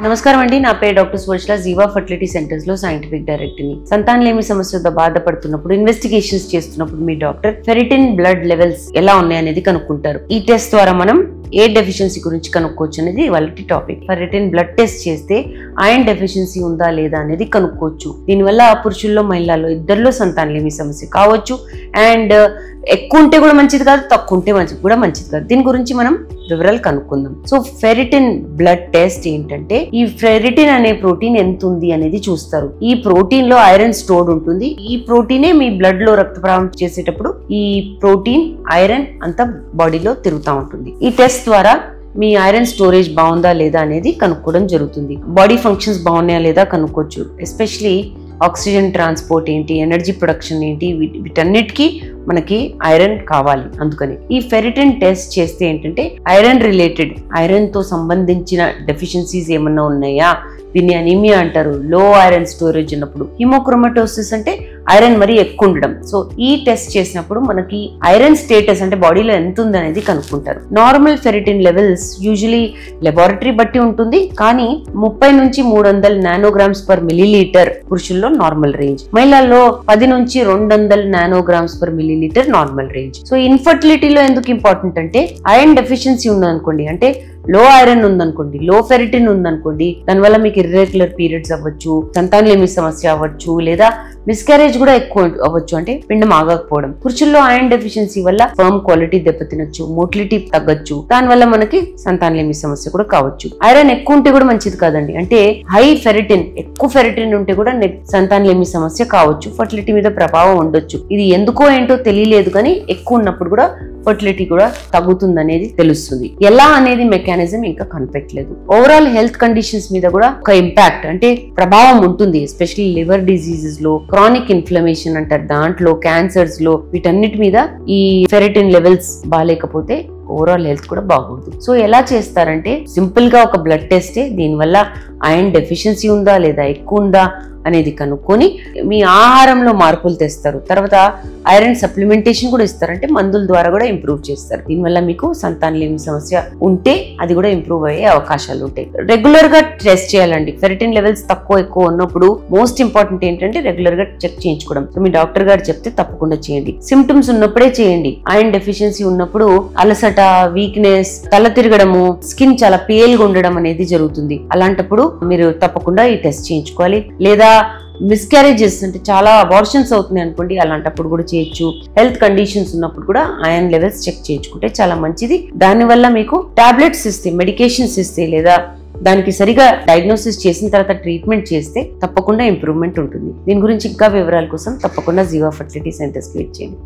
నమస్కారం అండి, నా పేరు డాక్టర్ సువర్చల, జీవా ఫర్టిలిటీ సెంటర్స్ లో సైంటిఫిక్ డైరెక్టర్ ని. సంతానలేమి సమస్యతో బాధపడుతున్నప్పుడు ఇన్వెస్టిగేషన్స్ చేస్తున్నప్పుడు మీ డాక్టర్ ఫెరిటిన్ బ్లడ్ లెవెల్స్ ఎలా ఉన్నాయనేది కనుక్కుంటారు. ఈ టెస్ట్ ద్వారా మనం ఏ డెఫిషియన్సీ గురించి కనుక్కోవచ్చు అనేది వాళ్ళ టాపిక్. ఫెరిటిన్ బ్లడ్ టెస్ట్ చేస్తే ఐరన్ డెఫిషియన్సీ ఉందా లేదా అనేది కనుక్కోవచ్చు. దీనివల్ల పురుషుల్లో మహిళల్లో ఇద్దరిలో సంతానలేమి సమస్య కావచ్చు. అండ్ ఎక్కువ ఉంటే కూడా మంచిది కాదు, తక్కువ ఉంటే కూడా మంచిది కాదు. దీని గురించి మనం వివరాలు కనుక్కుందాం. సో ఫెరిటిన్ బ్లడ్ టెస్ట్ ఏంటంటే, ఈ ఫెరిటిన్ అనే ప్రోటీన్ ఎంత ఉంది అనేది చూస్తారు. ఈ ప్రోటీన్ లో ఐరన్ స్టోర్డ్ ఉంటుంది. ఈ ప్రోటీనే మీ బ్లడ్ లో రక్త ప్రవాహం చేసేటప్పుడు ఈ ప్రోటీన్ ఐరన్ అంతా బాడీలో తిరుగుతూ ఉంటుంది. ఈ టెస్ట్ ద్వారా మీ ఐరన్ స్టోరేజ్ బాగుందా లేదా అనేది కనుక్కోవడం జరుగుతుంది. బాడీ ఫంక్షన్స్ బాగున్నాయా లేదా కనుక్కోవచ్చు. ఎస్పెషలీ ఆక్సిజన్ ట్రాన్స్పోర్ట్ ఏంటి, ఎనర్జీ ప్రొడక్షన్ ఏంటి, వీటన్నిటికీ మనకి ఐరన్ కావాలి. అందుకని ఈ ఫెరిటిన్ టెస్ట్ చేస్తే ఏంటంటే ఐరన్ రిలేటెడ్, ఐరన్ తో సంబంధించిన డెఫిషియన్సీస్ ఏమన్నా ఉన్నాయా, దీన్ని అనీమియా అంటారు. లో ఐరన్ స్టోరేజ్ ఉన్నప్పుడు. హిమోక్రోమటోసిస్ అంటే ఐరన్ మరి ఎక్కువ ఉండడం. సో ఈ టెస్ట్ చేసినప్పుడు మనకి ఐరన్ స్టేటస్ అంటే బాడీలో ఎంత ఉంది అనేది కనుక్కుంటారు. Normal ferritin levels usually laboratory బట్టి ఉంటుంది, కానీ 30 నుంచి 300 నానోగ్రామ్స్ పర్ మిలీలీటర్ పురుషుల్లో నార్మల్ రేంజ్, మహిళల్లో 10 నుంచి 200 nanograms per millilitre normal range. So ఇన్ఫర్టిలిటీలో ఎందుకు ఇంపార్టెంట్ అంటే, ఐరన్ డెఫిషియన్సీ ఉందనుకోండి, అంటే లో ఐరన్ ఉందనుకోండి, లో ఫెరిటిన్ ఉందనుకోండి, దానివల్ల మీకు ఇర్రెగ్యులర్ పీరియడ్స్ అవ్వచ్చు, సంతానలేమి సమస్య అవ్వచ్చు, లేదా మిస్క్యారేజ్ కూడా ఎక్కువ అవ్వచ్చు, అంటే పిండం ఆగకపోవడం. పురుషుల్లో ఐరన్ డెఫిషియన్సీ వల్ల స్పెర్మ్ క్వాలిటీ దెబ్బతినొచ్చు, మోటిలిటీ తగ్గొచ్చు, దానివల్ల మనకి సంతానలేమి సమస్య కూడా కావచ్చు. ఐరన్ ఎక్కువ ఉంటే కూడా మంచిది కాదండి. అంటే హై ఫెరిటిన్, ఎక్కువ ఫెరిటిన్ ఉంటే కూడా సంతానలేమి సమస్య కావచ్చు, ఫర్టిలిటీ మీద ప్రభావం ఉండొచ్చు. ఇది ఎందుకో ఏంటో తెలియలేదు, కానీ ఎక్కువ ఉన్నప్పుడు కూడా ఫర్టిలిటీ కూడా తగ్గుతుంది అనేది తెలుస్తుంది. ఎలా అనేది మెకానిజం ఇంకా కనిపెట్టలేదు. ఓవరాల్ హెల్త్ కండిషన్స్ మీద కూడా ఒక ఇంపాక్ట్ అంటే ప్రభావం ఉంటుంది. ఎస్పెషల్లీ లివర్ డిజీజెస్ లో, క్రానిక్ ఇన్ఫ్లమేషన్ అంటారు, దాంట్లో క్యాన్సర్స్ లో, వీటన్నిటి మీద ఈ ఫెరిటిన్ లెవెల్స్ బాగాలేకపోతే ఓవరాల్ హెల్త్ కూడా బాగుంటుంది. సో ఎలా చేస్తారంటే, సింపుల్ గా ఒక బ్లడ్ టెస్టే దీనివల్ల ఐరన్ డెఫిషియన్సీ ఉందా లేదా ఎక్కువ ఉందా అనేది కనుక్కొని మీ ఆహారంలో మార్పులు తెస్తారు. తర్వాత ఐరన్ సప్లిమెంటేషన్ కూడా ఇస్తారు, అంటే మందుల ద్వారా కూడా ఇంప్రూవ్ చేస్తారు. దీనివల్ల మీకు సంతానలేమి సమస్య ఉంటే అది కూడా ఇంప్రూవ్ అయ్యే అవకాశాలు ఉంటాయి. రెగ్యులర్ గా టెస్ట్ చేయాలండి. ఫెరిటిన్ లెవెల్స్ తక్కువ ఎక్కువ ఉన్నప్పుడు మోస్ట్ ఇంపార్టెంట్ ఏంటంటే రెగ్యులర్ గా చెక్ చేయించుకోవడం. సో మీ డాక్టర్ గారు చెప్తే తప్పకుండా చేయండి. సిమ్టమ్స్ ఉన్నప్పుడే చేయండి. ఐరన్ డెఫిషియన్సీ ఉన్నప్పుడు అలసట, వీక్నెస్, తల తిరగడము, స్కిన్ చాలా పేల్గా ఉండడం అనేది జరుగుతుంది. అలాంటప్పుడు మీరు తప్పకుండా ఈ టెస్ట్ చేయించుకోవాలి. లేదా మిస్క్యారేజెస్ అంటే చాలా అబార్షన్స్ అవుతున్నాయి అనుకోండి, అలాంటప్పుడు కూడా చేయొచ్చు. హెల్త్ కండిషన్స్ ఉన్నప్పుడు కూడా ఐరన్ లెవెల్స్ చెక్ చేయించుకుంటే చాలా మంచిది. దానివల్ల మీకు టాబ్లెట్స్ ఇస్తే, మెడికేషన్స్ ఇస్తే, లేదా దానికి సరిగా డయాగ్నోసిస్ చేసిన తర్వాత ట్రీట్మెంట్ చేస్తే తప్పకుండా ఇంప్రూవ్మెంట్ ఉంటుంది. దీని గురించి ఇంకా వివరాల కోసం తప్పకుండా జీవా ఫర్టిలిటీ సెంటర్స్ కి విజిట్ చేయండి.